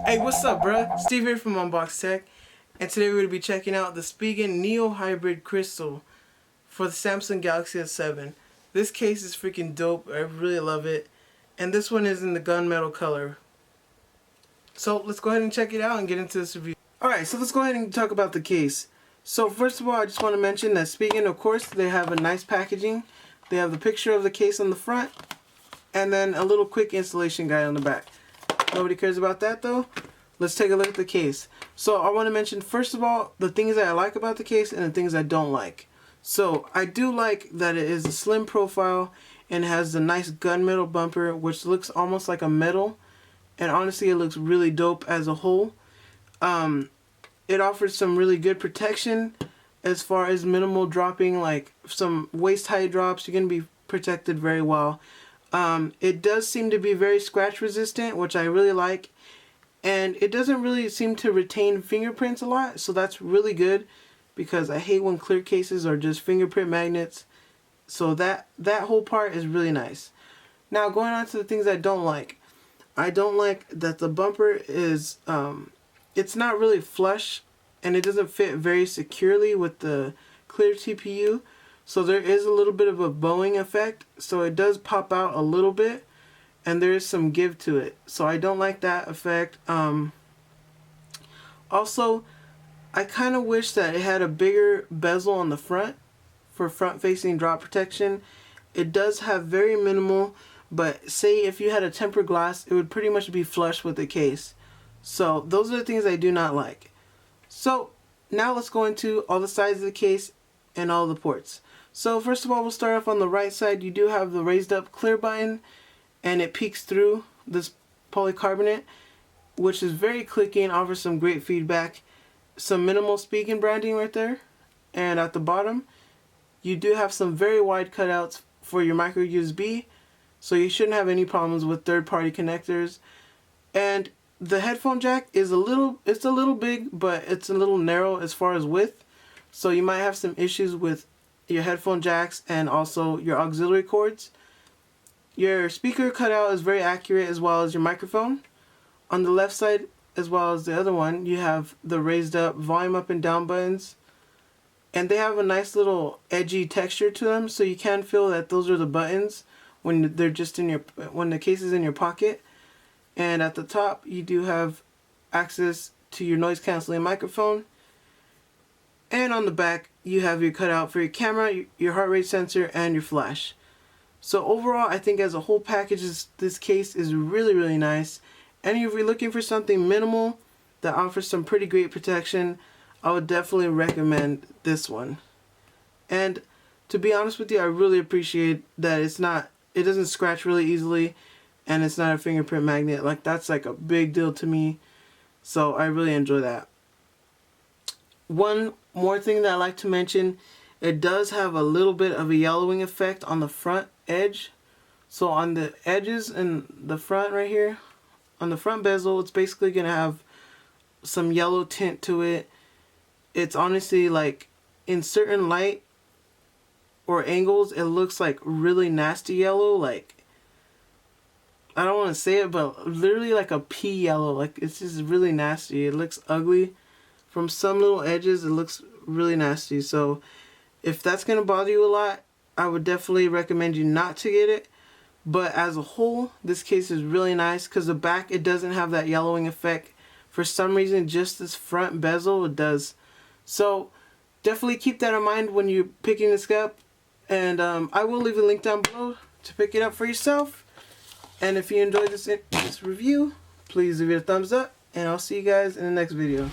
Hey, what's up, bruh? Steve here from Unbox Tech, and today we're going to be checking out the Spigen Neo Hybrid Crystal for the Samsung Galaxy S7. This case is freaking dope. I really love it. And this one is in the gunmetal color. So let's go ahead and check it out and get into this review. Alright, so let's go ahead and talk about the case. So first of all, I just want to mention that Spigen, of course, they have a nice packaging. They have the picture of the case on the front, and then a little quick installation guide on the back. Nobody cares about that though. Let's take a look at the case. So I want to mention first of all the things that I like about the case and the things I don't like. So I do like that it is a slim profile and has the nice gunmetal bumper, which looks almost like a metal, and honestly it looks really dope as a whole. It offers some really good protection as far as minimal dropping, like some waist height drops. You're going to be protected very well. It does seem to be very scratch resistant, which I really like, and it doesn't really seem to retain fingerprints a lot, so that's really good because I hate when clear cases are just fingerprint magnets. So that whole part is really nice. Now going on to the things I don't like. I don't like that the bumper is it's not really flush, and it doesn't fit very securely with the clear TPU. So there is a little bit of a bowing effect, so it does pop out a little bit, and there is some give to it. So I don't like that effect. Also, I kind of wish that it had a bigger bezel on the front for front-facing drop protection. It does have very minimal, but say if you had a tempered glass, it would pretty much be flush with the case. So those are the things I do not like. So now let's go into all the sides of the case and all the ports. So first of all, we'll start off on the right side. You do have the raised up clear button, and it peeks through this polycarbonate, which is very clicky and offers some great feedback. Some minimal Spigen branding right there. And at the bottom, you do have some very wide cutouts for your micro USB, so you shouldn't have any problems with third-party connectors. And the headphone jack is a little big, but it's a little narrow as far as width, so you might have some issues with your headphone jacks and also your auxiliary cords. Your speaker cutout is very accurate, as well as your microphone. On the left side, as well as the other one, you have the raised up volume up and down buttons, and they have a nice little edgy texture to them, so you can feel that those are the buttons when they're just in when the case is in your pocket. And at the top, you do have access to your noise canceling microphone. And on the back, you have your cutout for your camera, your heart rate sensor, and your flash. So overall, I think as a whole package, this case is really, really nice. And if you're looking for something minimal that offers some pretty great protection, I would definitely recommend this one. And to be honest with you, I really appreciate that it doesn't scratch really easily, and it's not a fingerprint magnet. Like, that's like a big deal to me. So I really enjoy that. One more thing that I like to mention, it does have a little bit of a yellowing effect on the front edge. So on the edges and the front right here, on the front bezel, it's basically going to have some yellow tint to it. It's honestly like in certain light or angles, it looks like really nasty yellow. Like, I don't want to say it, but literally like a pea yellow. Like, it's just really nasty. It looks ugly. From some little edges, it looks really nasty. So if that's going to bother you a lot, I would definitely recommend you not to get it. But as a whole, this case is really nice because the back, it doesn't have that yellowing effect. For some reason, just this front bezel, it does. So definitely keep that in mind when you're picking this up. And I will leave a link down below to pick it up for yourself. And if you enjoyed this review, please leave it a thumbs up. And I'll see you guys in the next video.